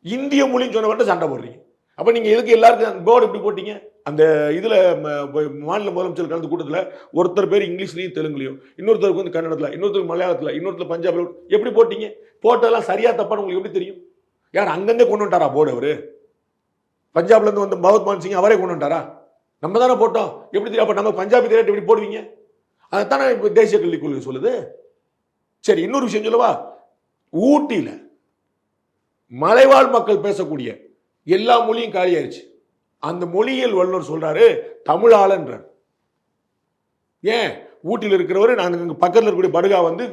[SPEAKER 4] இந்திய மொழின்னு சொன்ன மட்டும் சண்டை போடுறீங்க. அப்ப நீங்க எதுக்கு எல்லாருக்கும் போர்டு இப்படி போட்டீங்க? அந்த இதுல மாநில முதலமைச்சர் கலந்து கூட்டத்தில் ஒருத்தர் பேர் இங்கிலீஷ்லயும் தெலுங்குலையும், இன்னொருத்தருக்கு வந்து கன்னடத்துல, இன்னொருத்தருக்கு மலையாளத்துல, இன்னொருத்தர் பஞ்சாப்ல. எப்படி போட்டீங்க? போட்டதெல்லாம் சரியா தப்பான்னு உங்களுக்கு எப்படி தெரியும்? யார் அங்கந்தே கொண்டு வந்துட்டாரா போர்டு? அவரு பஞ்சாப்ல இருந்து வந்து பகவத் மான் சிங் அவரே கொண்டு வந்துட்டாரா? நம்ம தானே போட்டோம். எப்படி தெரியும்? அப்ப நம்ம பஞ்சாபி தெரியாட்டு எப்படி போடுவீங்க? அதைத்தானே இப்ப தேசிய கல்விக் கொள்கை சொல்லுது. சரி, இன்னொரு விஷயம் சொல்லவா? ஊட்டியில மலைவாழ் மக்கள் பேசக்கூடிய எல்லா மொழியும் காலியாயிருச்சு. அந்த மொழியியல் வல்லுநர் சொல்றாரு தமிழாளன்றார். ஏன்? ஊட்டியில் இருக்கிறவர் நாங்கள் பக்கத்தில் இருக்கக்கூடிய படுகா வந்து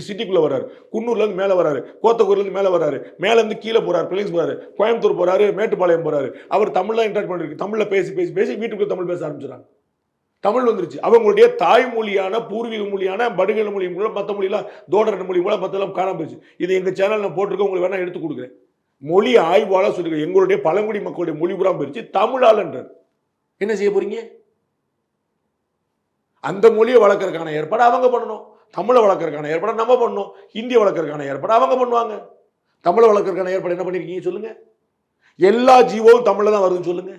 [SPEAKER 4] சிட்டிக்குள்ள வர்றாரு, குன்னூர்ல இருந்து மேலே வர்றாரு, கோத்தக்கூர்ல இருந்து மேலே வர்றாரு, மேல இருந்து கீழே போறாரு, பிள்ளைங்க போறாரு, கோயம்புத்தூர் போறாரு, மேட்டுப்பாளையம் போறாரு. அவர் தமிழ்ல இன்டராக்ட் பண்ணிருக்கு. தமிழ்ல பேசி பேசி பேசி வீட்டுக்குள்ள தமிழ் பேச ஆரம்பிச்சுறாங்க. தமிழ் வந்துருச்சு. அவங்களுடைய தாய்மொழியான பூர்வீக மொழியான படுகை மொழி மூலம் மற்ற மொழியெல்லாம் தோடர மொழி மூலம் மற்றெல்லாம் காணாம போச்சு. இது எங்க சேனல் நான் போட்டிருக்கேன், உங்களுக்கு வேணா எடுத்து கொடுக்குறேன். மொழி ஆய்வாளர் சொல்லிருக்க எங்களுடைய பழங்குடி மக்களுடைய மொழி புறம் பிரிச்சு தமிழாளன்றார். என்ன செய்ய போறீங்க? அந்த மொழியை வளர்க்கறதுக்கான ஏற்பாடு அவங்க பண்ணணும், தமிழை வளர்க்கறதுக்கான ஏற்பாடு நம்ம பண்ணணும், ஹிந்தியை வளர்க்கறதுக்கான ஏற்பாடு அவங்க பண்ணுவாங்க. தமிழை வளர்க்கறதுக்கான ஏற்பாடு என்ன பண்ணிருக்கீங்க சொல்லுங்க? எல்லா ஜீவோவும் தமிழ்ல தான் வருதுன்னு சொல்லுங்க.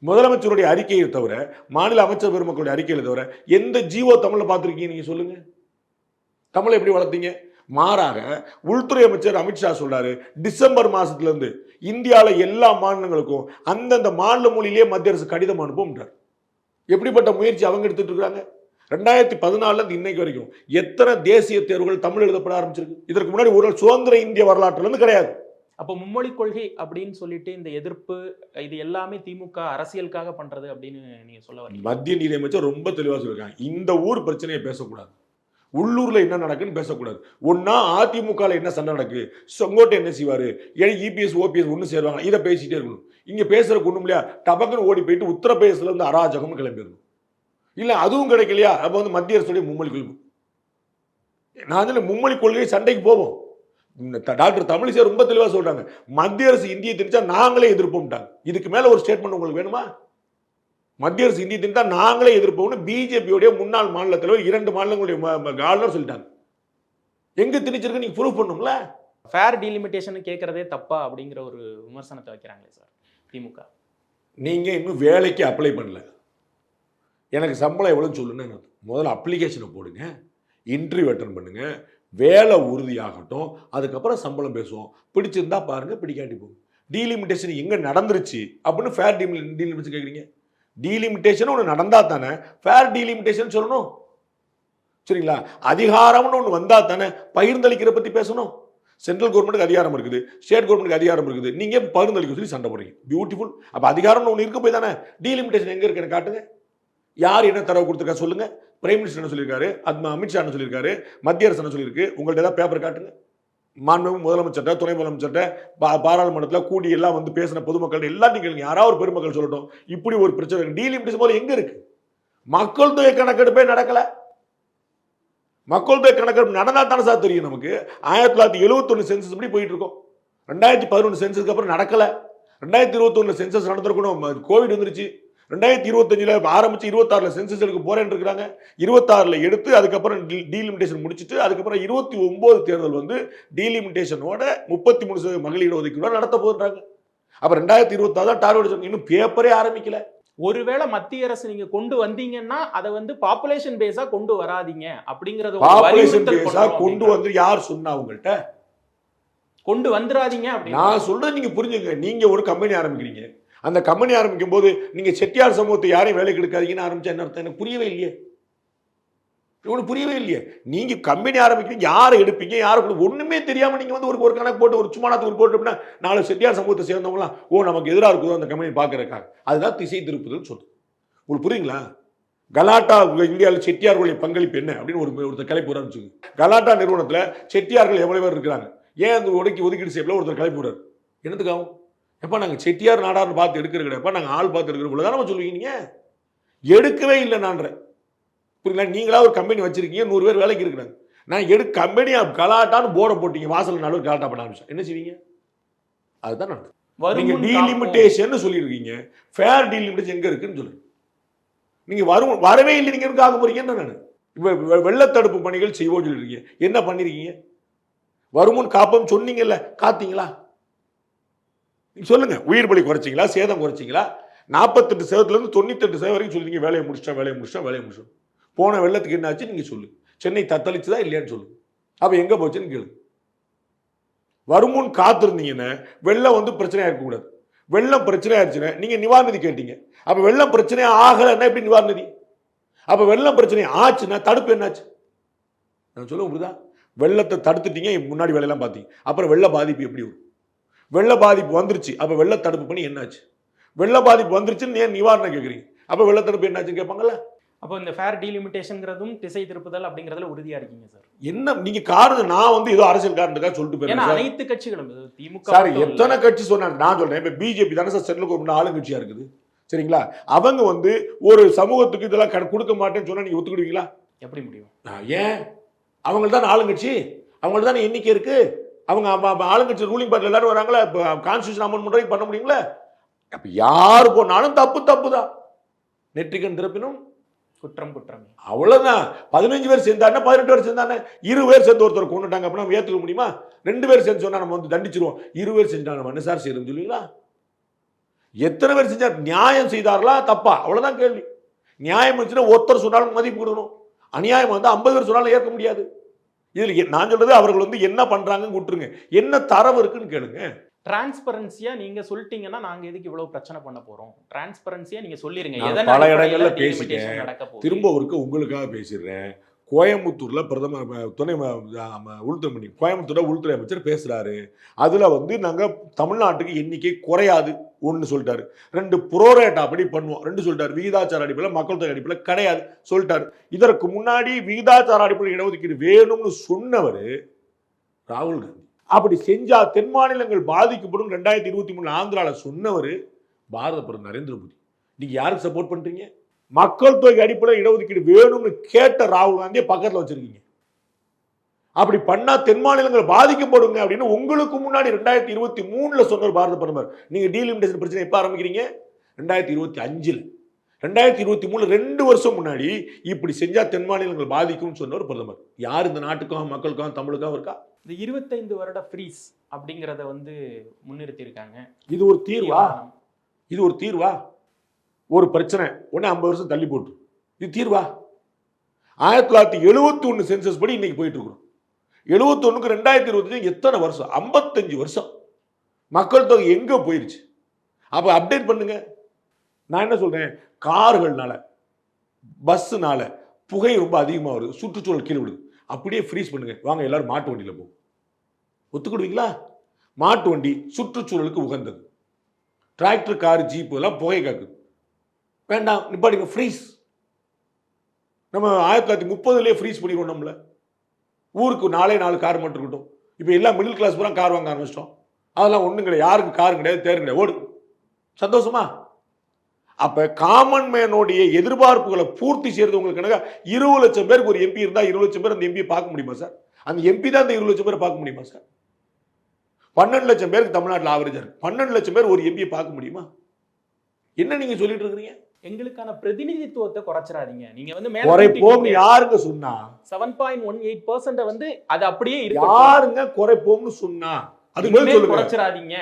[SPEAKER 4] முதலமைச்சருடைய அறிக்கையை தவிர, மாநில அமைச்சர் பெருமக்களுடைய அறிக்கையை தவிர எந்த ஜீவோ தமிழ்ல பார்த்திருக்கீங்க நீங்க சொல்லுங்க? தமிழை எப்படி வளர்த்தீங்க? மாறாக உள்துறை அமைச்சர் அமித்ஷா சொல்றாரு, டிசம்பர் மாசத்துல இருந்து இந்தியாவில் எல்லா மாநிலங்களுக்கும் அந்தந்த மாநில மொழியிலேயே மத்திய அரசு கடிதம் அனுப்பும்ன்றார். எப்படிப்பட்ட முயற்சி அவங்க எடுத்துட்டு இருக்காங்க? 2014 இருந்து இன்னைக்கு வரைக்கும் எத்தனை தேசிய தேர்வுகள் தமிழ் எழுதப்பட ஆரம்பிச்சிருக்கு? இதற்கு முன்னாடி ஒரு சுதந்திர இந்திய வரலாற்றுல இருந்து கிடையாது.
[SPEAKER 3] அப்போ மும்மொழி கொள்கை அப்படின்னு சொல்லிட்டு இந்த எதிர்ப்பு இது எல்லாமே திமுக அரசியலுக்காக பண்றது அப்படின்னு நீங்க சொல்ல வரீங்க? மத்திய
[SPEAKER 4] நிதியமைச்சர் ரொம்ப தெளிவா சொல்லிருக்காங்க, இந்த ஊர் பிரச்சனையை பேசக்கூடாது, உள்ளூர்ல என்ன நடக்குன்னு பேசக்கூடாது. ஒன்னா அதிமுக என்ன சண்டை நடக்கு, செங்கோட்டை என்ன செய்வாரு, இபிஎஸ் ஓபிஎஸ் ஒண்ணு சேருவாங்க, இதை பேசிட்டே இருக்கணும். இங்க பேசுறதுக்கு ஒண்ணும் இல்லையா, டபக்குன்னு ஓடி போயிட்டு உத்தரப்பிரதேசல இருந்து அராஜகம் கிளம்பிடணும். இல்லை அதுவும் கிடைக்கலையா, அப்போ வந்து மத்திய அரசுடைய மும்மொழி கொள்கை. நான் அதில் மும்மொழி கொள்கை சண்டைக்கு போவோம். டாக்டர் தமிழிசை ரொம்ப தெளிவாக சொல்றாங்க, மத்திய அரசு இந்தியை திணிச்சா நாங்களே எதிர்ப்போம்ட்டாங்க. இதுக்கு மேல ஒரு ஸ்டேட்மெண்ட் உங்களுக்கு வேணுமா? மத்திய அரசு இந்தியை திணித்தா நாங்களே எதிர்ப்போம்னு பிஜேபியோடைய முன்னாள் மாநில தலைவர் 2 மாநிலங்களுடைய ஆளுநர் சொல்லிட்டாங்க. எங்க திணிச்சிருக்கு நீங்க ப்ரூவ் பண்ணுங்கள.
[SPEAKER 3] ஃபேர் டீலிமிட்டேஷன் கேட்கறதே தப்பா அப்படிங்கிற ஒரு விமர்சனத்தை வைக்கிறாங்களே சார் திமுக.
[SPEAKER 4] நீங்க இன்னும் வேலைக்கு அப்ளை பண்ணல, எனக்கு சம்பளம் எவ்வளோன்னு சொல்லுன்னு முதல்ல அப்ளிகேஷனை போடுங்க, இன்டர்வியூ அட்டன் பண்ணுங்க, வேலை உறுதியாகட்டும், அதுக்கப்புறம் சம்பளம் பேசுவோம். பிடிச்சிருந்தா பாருங்க, பிடிக்காட்டி போகும். டீலிமிட்டேஷன் எங்க நடந்துருச்சு அப்படின்னு ஃபேர் டீலிமிட்டேஷன் கேட்குறீங்க. டீலிமிட்டேஷன் ஒன்று நடந்தா தானே ஃபேர் டீலிமிட்டேஷன் சொல்லணும், சரிங்களா? அதிகாரம்னு ஒன்று வந்தா தானே பகிர்ந்தளிக்கிற பத்தி பேசணும். சென்ட்ரல் கவர்மெண்ட்டுக்கு அதிகாரம் இருக்குது, ஸ்டேட் கவர்மெண்ட்டுக்கு அதிகாரம் இருக்குது, நீங்க பகிர்ந்தளிக்க சொல்லி சண்டை போடுறீங்க. பியூட்டிஃபுல். அப்ப அதிகாரம்னு ஒன்று இருக்க போய் தானே டீலிமிட்டேஷன் எங்க இருக்குன்னு காட்டுங்க. யார் என்ன தரவு கொடுத்துருக்கா சொல்லுங்க. பிரைம் மினிஸ்டர் என்ன சொல்லியிருக்காரு, அமித்ஷா என்ன சொல்லியிருக்காரு, மத்திய அரசு என்ன சொல்லியிருக்கு, உங்கள்ட்ட ஏதாவது பேப்பர் காட்டுங்க. மாண்புமிகு முதலமைச்சர்கிட்ட, துணை முதலமைச்சர்கிட்ட, பாராளுமன்றத்தில் கூடி எல்லாம் வந்து பேசின பொதுமக்கள் எல்லாத்தையும் கேளுங்க. யாராவது ஒரு பெருமக்கள் சொல்லட்டும் இப்படி ஒரு பிரச்சனை இருக்கு. டீலிமிட்டேஷன் போல எங்க இருக்கு? மக்கள் தொகை கணக்கெடுப்பே நடக்கல. மக்கள் தொகை கணக்கெடுப்பு நடந்தா தானே சார் தெரியும் நமக்கு. 1971 சென்சஸ் படி போயிட்டு இருக்கோம். 2011 சென்சஸ்க்கு அப்புறம் நடக்கல. 2021 சென்சஸ் நடந்திருக்கணும், கோவிட் வந்துருச்சு. 2025 ஆரம்பிச்சு 26 சென்சஸ் எடுக்க போறேன்னு இருக்காங்க. 26 எடுத்து அதுக்கப்புறம் டீலிமிட்டேஷன் முடிச்சுட்டு அதுக்கப்புறம் 29 தேர்தல் வந்து டீலிமிட்டேஷனோட 33% மகளிர் ஒதுக்கீடு நடத்த போறாங்க. அப்ப 2026 தான் டார்கெட். இன்னும் பேப்பரே ஆரம்பிக்கல.
[SPEAKER 3] ஒருவேளை மத்திய அரசு நீங்க கொண்டு வந்தீங்கன்னா அதை வந்து பாப்புலேஷன் பேஸா கொண்டு வராதீங்க அப்படிங்கறது.
[SPEAKER 4] பாப்புலேஷன் பேஸா கொண்டு வந்து யார் சொன்னா உங்கள்கிட்ட?
[SPEAKER 3] கொண்டு வந்துடாதீங்க அப்படின்னு
[SPEAKER 4] நான் சொல்றது நீங்க புரிஞ்சுங்க. நீங்க ஒரு கம்பெனி ஆரம்பிக்கிறீங்க, அந்த கம்பெனி ஆரம்பிக்கும் போது நீங்க செட்டியார் சமூகத்தை யாரையும் வேலைக்கு எடுக்காதீங்கன்னு ஆரம்பிச்சா என்ன அர்த்தம்? எனக்கு புரியவே இல்லையே. இவனுக்கு புரியவே இல்லையே. நீங்க கம்பெனி ஆரம்பிக்கிறீங்க, யாரை எடுப்பீங்க, யாரை ஒண்ணுமே தெரியாம நீங்க வந்து ஒரு கணக்கு போட்டு ஒரு சும்மானத்துக்கு ஒரு போட்டு அப்படின்னா 4 செட்டியார் சமூகத்தை சேர்ந்தவங்களாம் நமக்கு எதிராக இருக்குதோ அந்த கம்பெனி பார்க்கறதுக்காக. அதுதான் திசை திருப்புதல் சொல்றது. உங்களுக்கு புரியுங்களா? கலாட்டா இந்தியாவில் செட்டியார்களுடைய பங்களிப்பு என்ன அப்படின்னு ஒருத்தர் கலைப்பு ஆரம்பிச்சுங்க. கலாட்டா நிறுவனத்துல செட்டியார்கள் எவ்வளவு பேர் இருக்கிறாங்க, ஏன் அந்த ஒதுக்கீடு செய்யல ஒருத்தர் கலைப்பு விடுறாரு. என்னத்துக்காகும்? எப்ப நாங்க செட்டியார் நாடார்னு பார்த்து எடுக்கிறது கிடையாது, நாங்க ஆள் பார்த்து எடுக்கிற போலதான் சொல்லுவீங்க. நீங்க எடுக்கவே இல்லை நான்றேன். புரியல? நீங்களா ஒரு கம்பெனி வச்சிருக்கீங்க, 100 பேர் வேலைக்கு இருக்கிறாங்க. நான் கம்பெனி கலாட்டான்னு போர்டை போட்டீங்க, வாசல் நடுவர் கலாட்டா பண்ண ஆரம்பிச்சா என்ன செய்வீங்க? அதுதான் நடக்கும். நீங்க டீலிமிட்டேஷன் சொல்லியிருக்கீங்க, ஃபேர் டீலிமிட்டேஷன் எங்க இருக்குன்னு சொல்லுங்க. நீங்க வரவே இல்லை, நீங்க எதுக்கு ஆக போறீங்கன்னு நான் இப்ப வெள்ளத்தடுப்பு பணிகள் செய்வோம் சொல்லிருக்கீங்க, என்ன பண்ணிருக்கீங்க? வருமுன் காப்போம் சொன்னீங்கல்ல, காத்தீங்களா? சொல்லுங்க. உயிர் பலி குறைச்சிங்களா, சேதம் குறைச்சிங்களா? 48% 98% வரைக்கும் சொல்லுங்க வேலையை முடிச்சிட்டோம். போன வெள்ளத்துக்கு என்ன ஆச்சு நீங்க சொல்லு. சென்னை தத்தளிச்சுதா இல்லையான்னு சொல்லு. அப்ப எங்க போச்சுன்னு கேளு. வருமுன் காத்திருந்தீங்கன்னா வெள்ளம் வந்து பிரச்சனையா இருக்கக்கூடாது. வெள்ளம் பிரச்சனை ஆயிடுச்சுன்னா நீங்க நிவாரண நிதி கேட்டீங்க. அப்ப வெள்ளம் பிரச்சனை ஆகலைன்னா எப்படி நிவாரண நிதி? அப்ப வெள்ளம் பிரச்சனை ஆச்சுன்னா தடுப்பு என்னாச்சு? நான் சொல்ல புரியுதா? வெள்ளத்தை தடுத்துட்டீங்க, முன்னாடி வேலையெல்லாம் பார்த்தீங்க, அப்புறம் வெள்ள பாதிப்பு எப்படி வரும்? வெள்ள பாதிப்பு வந்துருச்சு, அப்ப வெள்ள தடுப்பு பண்ணி என்னாச்சு? வெள்ள பாதிப்பு வந்துருச்சுன்னு ஏன் நிவாரணம் கேட்குறீங்க? அப்ப வெள்ள தடுப்பு என்னாச்சுன்னு கேட்பாங்கல்ல. அப்போ இந்த ஃபேர் டீலிமிட்டேஷன்ங்கிறதும் திசை திருப்புதல் அப்படிங்கிறதுல உறுதியா இருக்கீங்க சார்? என்ன நீங்க காரணம்? நான் வந்து ஏதோ அரசியல் காரணத்துக்காக சொல்லிட்டு போயிருக்கேன். ஏன்னா அனைத்து கட்சிகளும் திமுக சார் எத்தனை கட்சி சொன்னாங்க. நான் சொல்றேன், இப்ப பிஜேபி தானே சார் சென்ட்ரல் கவர்மெண்ட் ஆளுங்கட்சியா இருக்குது, சரிங்களா? அவங்க வந்து ஒரு சமூகத்துக்கு இதெல்லாம் கொடுக்க மாட்டேன்னு சொன்னா நீங்க ஒத்துக்கிடுவீங்களா? எப்படி முடியும்? ஏன்? அவங்களுக்கு தான் ஆளுங்கட்சி, அவங்களுக்கு தானே எண்ணிக்கை இருக்கு. அவங்க ஆளுங்கட்சி ரூலிங் பார்ட்டில எல்லாரும் வராங்களா? கான்ஸ்டியூஷன் அமெண்ட்மெண்ட் பண்ண முடியுங்களா? அப்ப யாரு போனாலும் தப்பு தான். நெற்றிக்கண் திறப்பினும் குற்றம். அவ்வளவுதான். 15 பேர் சேர்ந்தானே, 18 பேர் சேர்ந்தானே, 2 பேர் சேர்ந்து ஒருத்தர் கொண்டுட்டாங்க அப்படின்னா ஏற்றுக்க முடியுமா? 2 பேர் சேர்ந்து சொன்னா நம்ம வந்து தண்டிச்சிருவோம். 2 பேர் செஞ்சா நம்ம என்ன சார் செய்யறோம் சொல்லுவீங்களா? எத்தனை பேர் செஞ்சா நியாயம் செய்தார்களா தப்பா? அவ்வளவுதான் கேள்வி. நியாயம் இருந்துச்சுன்னா ஒருத்தர் சொன்னாலும் மதிப்பு கொடுக்கணும். அநியாயம் வந்து 50 பேர் சொன்னாலும் ஏற்க முடியாது. இதுல நான் சொல்றது அவர்கள் வந்து என்ன பண்றாங்கன்னு விட்டுருங்க, என்ன தரவு இருக்குன்னு கேளுங்க. டிரான்ஸ்பரன்சியா நீங்க சொல்லிட்டீங்கன்னா நாங்க எதுக்கு இவ்வளவு பிரச்சனை பண்ண போறோம்? டிரான்ஸ்பரன்சியா நீங்க சொல்லிருங்க. பல இடங்கள்ல பேசிட்டேன், திரும்ப ஒருக்க உங்களுக்காக பேசிடுறேன். கோயம்புத்தூர்ல பிரதமர் துணை உள்துறை கோயம்புத்தூர்ல உள்துறை அமைச்சர் பேசுறாரு. அதுல வந்து நாங்க தமிழ்நாட்டுக்கு எண்ணிக்கை குறையாது ஒன்னு சொல்லிட்டாரு. 2 புரோரேட் அப்படி பண்ணுவோம் 2 சொல்லிட்டாரு. விகிதாச்சார அடிப்படையில் மக்கள் தொகை அடிப்படையில் கிடையாது சொல்லிட்டாரு. இதற்கு முன்னாடி விகிதாச்சார அடிப்படையில் இடஒதுக்கீடு வேணும்னு சொன்னவர் ராகுல் காந்தி. அப்படி செஞ்சா தென் மாநிலங்கள் பாதிக்கப்படும் 2023 ஆந்திரால சொன்னவர் பாரத பிரதமர் நரேந்திர மோடி. நீங்க யாருக்கு சப்போர்ட் பண்றீங்க? மக்கள் தொகை அடிப்படையில் இடஒதுக்கீடு வேணும்னு கேட்ட ராகுல் காந்தியை பக்கத்தில் வச்சிருக்கீங்க. அப்படி பண்ணா தென் மாநிலங்கள் பாதிக்கப்படுங்க அப்படின்னு உங்களுக்கு முன்னாடி 2023 சொன்னார் பாரத பிரதமர். நீங்க டீலிமிட்டேஷன் பிரச்சனை எப்ப ஆரம்பிக்கிறீங்க? 2025. 2023 2 வருஷம் முன்னாடி இப்படி செஞ்சா தென் மாநிலங்கள் பாதிக்கும்னு சொன்னவர் பிரதமர். யார் இந்த நாட்டுக்கும் மக்களுக்கும் தமிழுக்கும் இருக்கா?
[SPEAKER 3] இந்த 25 வருட ஃப்ரீஸ் அப்படிங்கிறத வந்து முன்னிறுத்தி இருக்காங்க.
[SPEAKER 4] இது ஒரு தீர்வா? இது ஒரு தீர்வா? ஒரு பிரச்சனை உடனே 50 வருஷம் தள்ளி போட்டு இது தீர்வா? 1971 சென்சஸ் படி இன்னைக்கு போயிட்டு இருக்கிறோம். 71க்கு 2025 எத்தனை வருஷம்? 55 வருஷம். மக்கள் தொகை எங்க போயிருச்சு? அப்ப அப்டேட் பண்ணுங்க. நான் என்ன சொல்றேன், கார்கள்னால பஸ்ஸுனால புகை ரொம்ப அதிகமாக வருது, சுற்றுச்சூழல் கீழே விடுது, அப்படியே ஃப்ரீஸ் பண்ணுங்க, வாங்க எல்லாரும் மாட்டு வண்டியில் போகும். ஒத்துக்கிடுவீங்களா? மாட்டு வண்டி சுற்றுச்சூழலுக்கு உகந்தது. டிராக்டர், கார், ஜீப்பு எல்லாம் புகை காக்குது, வேண்டாம் நிப்பாடிங்க, ஃப்ரீஸ். நம்ம 1930 ஃப்ரீஸ் பண்ணிடுவோம். நம்மள ஊருக்கு 4 கார் மட்டும் இருக்கட்டும். இப்போ எல்லாம் மிடில் கிளாஸ் பூரா கார் வாங்க ஆரம்பிச்சிட்டோம். அதெல்லாம் ஒன்றும் கிடையாது, யாருக்கு கார் கிடையாது, தேர் கிடையாது, ஓடு. சந்தோஷமா? அப்ப காமன் மேனோடைய எதிர்பார்ப்புகளை பூர்த்தி செய்யறது உங்களுக்கு கணக்கா 20 லட்சம் பேருக்கு ஒரு எம்பி இருந்தா 20 லட்சம் பேர் அந்த எம்பியை பார்க்க முடியுமா சார்? அந்த எம்பி தான் அந்த 20 லட்சம் பேரை பார்க்க முடியுமா சார்? 12 லட்சம் பேருக்கு தமிழ்நாட்டில் ஆவரேஜா இருக்கு. 12 லட்சம் பேர் ஒரு எம்பியை பார்க்க முடியுமா? என்ன நீங்க சொல்லிட்டு இருக்கீங்க?
[SPEAKER 3] எங்களுக்கான பிரதிநிதித்துவத்தை குறைச்சிடாதீங்க. நீங்க வந்து
[SPEAKER 4] குறைப்போம் யாருங்க சொன்னா?
[SPEAKER 3] 7.18% வந்து அது அப்படியே இருக்கு.
[SPEAKER 4] யாருங்க குறைப்போம்னு சொன்னா? அது மேல சொல்லுங்க.
[SPEAKER 3] குறைச்சிடாதீங்க.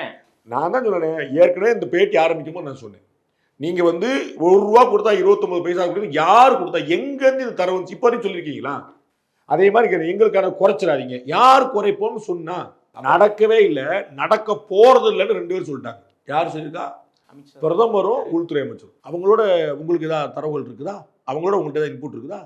[SPEAKER 4] நான் தான் சொன்னேன், ஏற்கனவே இந்த பேட்டி ஆரம்பிக்கும் போது நான் சொன்னேன், நீங்க வந்து ₹1 கொடுத்தா 29 பைசா கொடுத்து யார் கொடுத்தா, எங்க இருந்து இது தர வந்து இப்ப சொல்லிருக்கீங்களா? அதே மாதிரி எங்களுக்கான குறைச்சிடாதீங்க. யார் குறைப்போம்னு சொன்னா? நடக்கவே இல்லை, நடக்க போறது இல்லைன்னு 2 பேர் சொல்லிட்டாங்க. யார் சொல்லியிருக்கா? பிரதமரும் உள்துறை அமைச்சரும். அவங்களோட உங்களுக்கு ஏதாவது தரவுகள் இருக்குதா? அவங்களோட உங்கள்கிட்ட ஏதாவது இன்புட் இருக்குதா?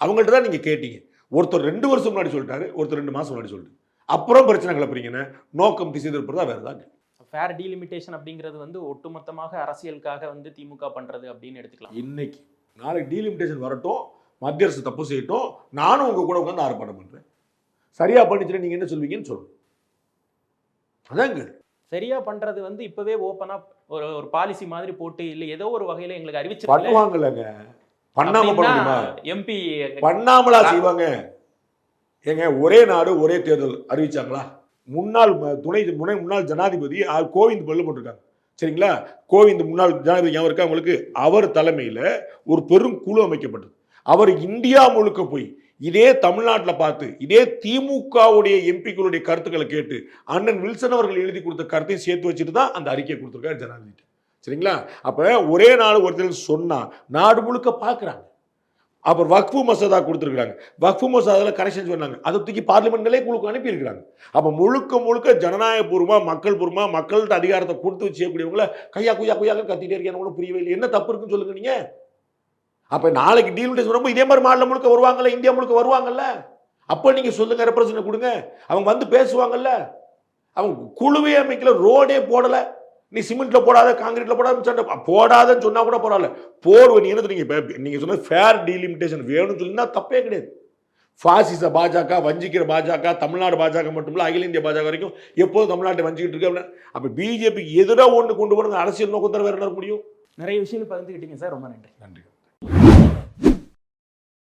[SPEAKER 4] அவங்கள்ட்ட தான் நீங்க கேட்டீங்க. ஒருத்தர் 2 வருஷம் முன்னாடி சொல்லிட்டாரு, ஒருத்தர் 2 மாசம் முன்னாடி சொல்லிட்டு அப்புறம் பிரச்சனை கிளப்புறீங்கன்னு நோக்கம் திசை திருப்பதா வேற ஏதாவது?
[SPEAKER 3] ஃபேர் டீலிமிட்டேஷன் அப்படிங்கிறது வந்து ஒட்டுமொத்தமாக அரசியலுக்காக வந்து திமுக பண்றது அப்படின்னு எடுத்துக்கலாம்.
[SPEAKER 4] இன்னைக்கு நாளைக்கு டீலிமிட்டேஷன் வரட்டும், மத்திய அரசு தப்பு செய்யட்டும், நானும் உங்க கூட உட்காந்து ஆர்ப்பாட்டம் பண்றேன். சரியா பண்ணிச்சுன்னா நீங்க என்ன சொல்வீங்கன்னு சொல்லணும். அதாங்க
[SPEAKER 3] சரியா பண்றது வந்து இப்பவே ஓப்பனா ஒரு பாலிசி மாதிரி போட்டு இல்ல ஏதோ ஒரு வகையில எங்களுக்கு அறிவிச்சு
[SPEAKER 4] பண்ணுவாங்கல்லங்க. பண்ணாம பண்ணுமா?
[SPEAKER 3] எம்பி
[SPEAKER 4] பண்ணாமலா செய்வாங்க? ஏங்க ஒரே நாடு ஒரே தேர்தல் அறிவிச்சாங்களா? முன்னாள் முன்னாள் ஜனாதிபதி கோவிந்த் பல்ல போட்டிருக்காங்க. சரிங்களா? கோவிந்த் முன்னாள் ஜனாதிபதி ஞாபகம் இருக்கா உங்களுக்கு? அவர் தலைமையில ஒரு பெரும் குழு அமைக்கப்பட்டது. அவர் இந்தியா முழுக்க போய் இதே தமிழ்நாட்டில் பார்த்து இதே திமுகவுடைய எம்பிக்களுடைய கருத்துக்களை கேட்டு அண்ணன் வில்சன் அவர்கள் எழுதி கொடுத்த கருத்தையும் சேர்த்து வச்சுட்டு தான் அந்த அறிக்கையை கொடுத்துருக்காரு ஜனாதிபதி. சரிங்களா? அப்ப ஒரே நாடு ஒருத்தர் சொன்னா நாடு முழுக்க பார்க்குறாங்க. அப்புறம் வக்ஃபு மசோதா கொடுத்துருக்காங்க. வக்ஃபு மசோதாவில் கரெக்ஷன் சொன்னாங்க, அதை தூக்கி பார்லிமெண்ட்களே குழுக்கு அனுப்பியிருக்கிறாங்க. அப்போ முழுக்க முழுக்க ஜனநாயகபூர்வமா மக்கள் பூர்வமா மக்கள்கிட்ட அதிகாரத்தை கொடுத்து வச்சு செய்யக்கூடியவங்கள கையா குய்யா குய்யாக கத்திட்டே இருக்காங்க. புரியவே இல்லை, என்ன தப்பு இருக்குன்னு சொல்லுங்க நீங்க. அப்ப நாளைக்கு டீலிமிட்டேஷன் வரும்போது இதே மாதிரி மாநிலம் முழுக்க வருவாங்கல்ல, இந்தியா முழுக்க வருவாங்கல்ல, அப்ப நீங்க சொல்லுங்க, ரெப்ரசன்ட் கொடுங்க, அவங்க வந்து பேசுவாங்கல்ல. அவங்க குழுவே அமைக்கல, ரோடே போடல, நீ சிமெண்ட்ல போடாத காங்கிரீட்ல போடாதன்னு சொன்னா கூட பரவாயில்ல, போடுவ. நீ என்ன நீங்க சொன்ன ஃபேர் டீலிமிட்டேஷன் வேணும்னு சொல்லினா தப்பே கிடையாது. பாசிச பாஜக, வஞ்சிக்கிற பாஜக, தமிழ்நாடு பாஜக மட்டுமில்ல அகில இந்திய பாஜக வரைக்கும் எப்போதும் தமிழ்நாட்டை வஞ்சிக்கிட்டு இருக்கு. அப்ப பிஜேபிக்கு எதிராக ஒன்று கொண்டு போறது அரசியல் நோக்கம் தர வேற என்ன முடியும்?
[SPEAKER 3] நிறைய விஷயங்கள் பகிர்ந்துக்கிட்டீங்க சார், ரொம்ப நன்றி.
[SPEAKER 4] நன்றி.